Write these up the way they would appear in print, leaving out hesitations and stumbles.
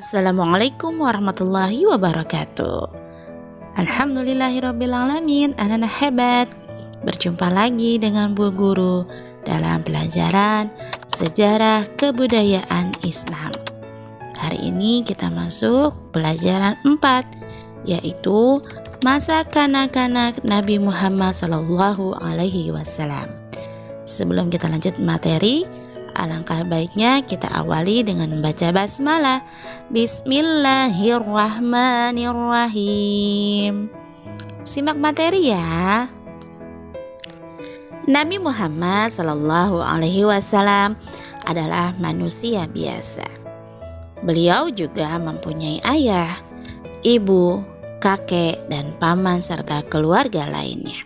Assalamualaikum warahmatullahi wabarakatuh. Alhamdulillahirrabbilalamin. Anak-anak hebat, berjumpa lagi dengan Bu Guru dalam pelajaran sejarah kebudayaan Islam. Hari ini kita masuk pelajaran 4, yaitu masa kanak-kanak Nabi Muhammad SAW. Sebelum kita lanjut materi, alangkah baiknya kita awali dengan membaca basmalah. Bismillahirrahmanirrahim. Simak materi ya. Nabi Muhammad SAW adalah manusia biasa. Beliau juga mempunyai ayah, ibu, kakek, dan paman serta keluarga lainnya.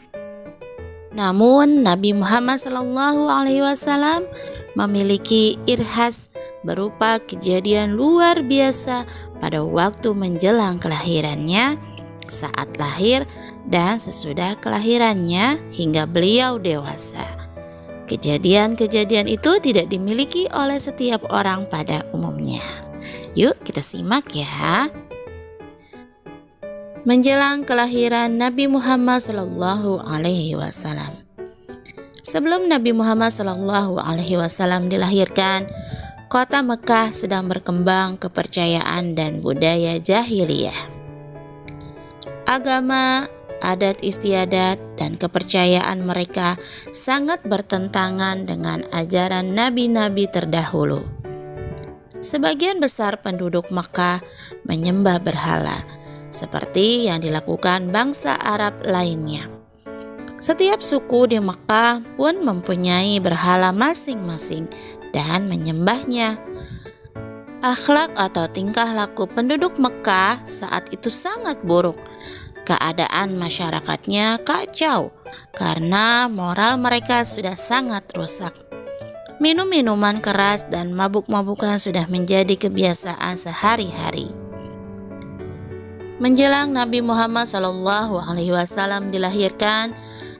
Namun Nabi Muhammad SAW memiliki irhas berupa kejadian luar biasa pada waktu menjelang kelahirannya, saat lahir, dan sesudah kelahirannya hingga beliau dewasa. Kejadian-kejadian itu tidak dimiliki oleh setiap orang pada umumnya. Yuk kita simak ya. Menjelang kelahiran Nabi Muhammad SAW. Sebelum Nabi Muhammad SAW dilahirkan, kota Mekah sedang berkembang kepercayaan dan budaya jahiliyah. Agama, adat istiadat, dan kepercayaan mereka sangat bertentangan dengan ajaran nabi-nabi terdahulu. Sebagian besar penduduk Mekah menyembah berhala, seperti yang dilakukan bangsa Arab lainnya. Setiap suku di Mekah pun mempunyai berhala masing-masing dan menyembahnya. Akhlak atau tingkah laku penduduk Mekah saat itu sangat buruk. Keadaan masyarakatnya kacau karena moral mereka sudah sangat rusak. Minum-minuman keras dan mabuk-mabukan sudah menjadi kebiasaan sehari-hari. Menjelang Nabi Muhammad SAW dilahirkan,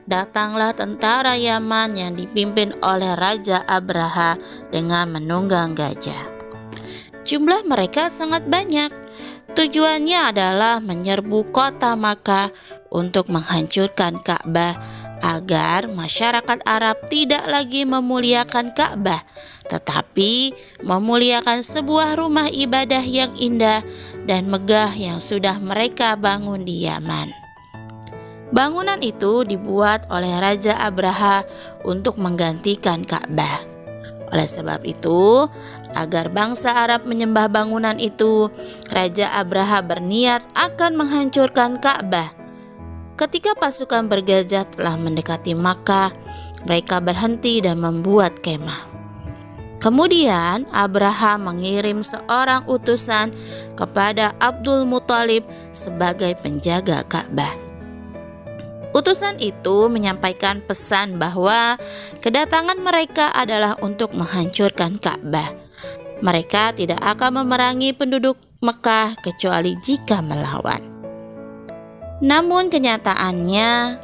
datanglah tentara Yaman yang dipimpin oleh Raja Abraha dengan menunggang gajah. Jumlah mereka sangat banyak. Tujuannya adalah menyerbu kota Makkah untuk menghancurkan Ka'bah agar masyarakat Arab tidak lagi memuliakan Ka'bah, tetapi memuliakan sebuah rumah ibadah yang indah dan megah yang sudah mereka bangun di Yaman. Bangunan itu dibuat oleh Raja Abraha untuk menggantikan Ka'bah. Oleh sebab itu, agar bangsa Arab menyembah bangunan itu, Raja Abraha berniat akan menghancurkan Ka'bah. Ketika pasukan bergajah telah mendekati Makkah, mereka berhenti dan membuat kemah. Kemudian Abraha mengirim seorang utusan kepada Abdul Muthalib sebagai penjaga Ka'bah. Utusan itu menyampaikan pesan bahwa kedatangan mereka adalah untuk menghancurkan Ka'bah. Mereka tidak akan memerangi penduduk Mekah kecuali jika melawan. Namun kenyataannya,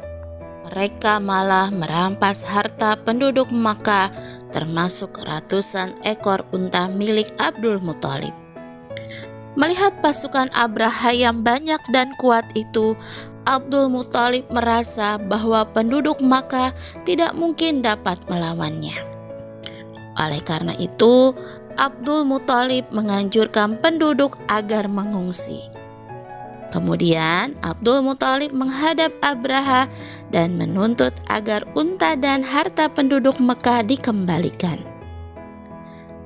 mereka malah merampas harta penduduk Makkah, termasuk ratusan ekor unta milik Abdul Muthalib. Melihat pasukan Abraha yang banyak dan kuat itu, Abdul Muthalib merasa bahwa penduduk Makkah tidak mungkin dapat melawannya. Oleh karena itu, Abdul Muthalib menganjurkan penduduk agar mengungsi. Kemudian Abdul Muthalib menghadap Abraha dan menuntut agar unta dan harta penduduk Mekah dikembalikan.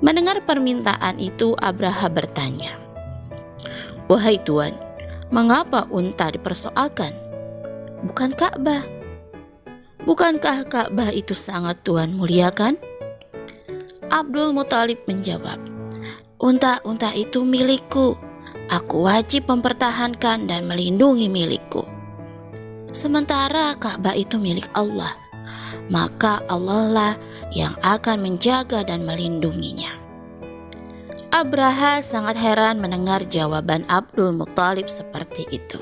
Mendengar permintaan itu, Abraha bertanya, "Wahai Tuan, mengapa unta dipersoalkan? Bukan Ka'bah. Bukankah Ka'bah itu sangat Tuan muliakan?" Abdul Muthalib menjawab, "Unta-unta itu milikku. Aku wajib mempertahankan dan melindungi milikku. Sementara Ka'bah itu milik Allah, maka Allah lah yang akan menjaga dan melindunginya." Abraha sangat heran mendengar jawaban Abdul Muthalib seperti itu.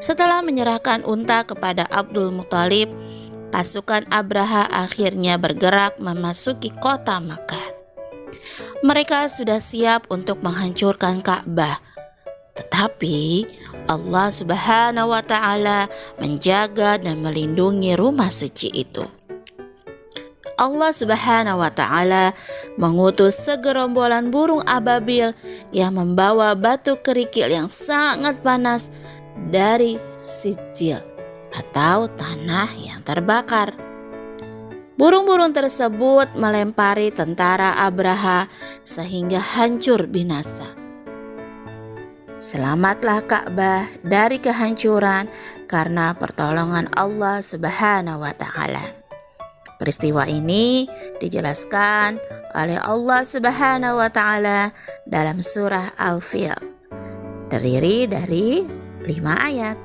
Setelah menyerahkan unta kepada Abdul Muthalib, pasukan Abraha akhirnya bergerak memasuki kota Makkah. Mereka sudah siap untuk menghancurkan Ka'bah. Tetapi Allah Subhanahu wa Ta'ala menjaga dan melindungi rumah suci itu. Allah Subhanahu wa Ta'ala mengutus segerombolan burung ababil yang membawa batu kerikil yang sangat panas dari Sijil atau tanah yang terbakar. Burung-burung tersebut melempari tentara Abraha sehingga hancur binasa. Selamatlah Ka'bah dari kehancuran karena pertolongan Allah Subhanahu wa Ta'ala. Peristiwa ini dijelaskan oleh Allah Subhanahu wa Ta'ala dalam surah Al-Fil, terdiri dari 5 ayat.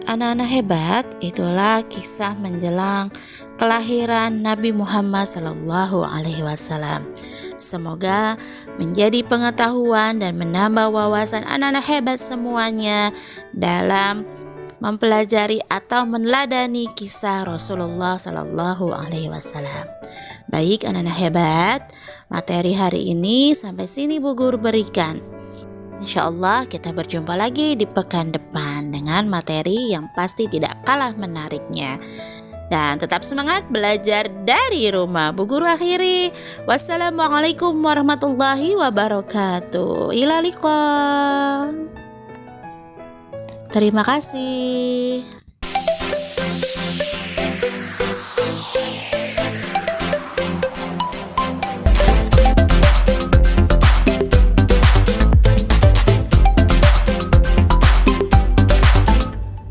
Anak-anak hebat, itulah kisah menjelang kelahiran Nabi Muhammad SAW. Semoga menjadi pengetahuan dan menambah wawasan anak-anak hebat semuanya dalam mempelajari atau meneladani kisah Rasulullah SAW. Baik anak-anak hebat, materi hari ini sampai sini Bu Guru berikan. Insya Allah kita berjumpa lagi di pekan depan dengan materi yang pasti tidak kalah menariknya. Dan tetap semangat belajar dari rumah. Bu Guru akhiri. Wassalamualaikum warahmatullahi wabarakatuh. Ila liqa. Terima kasih.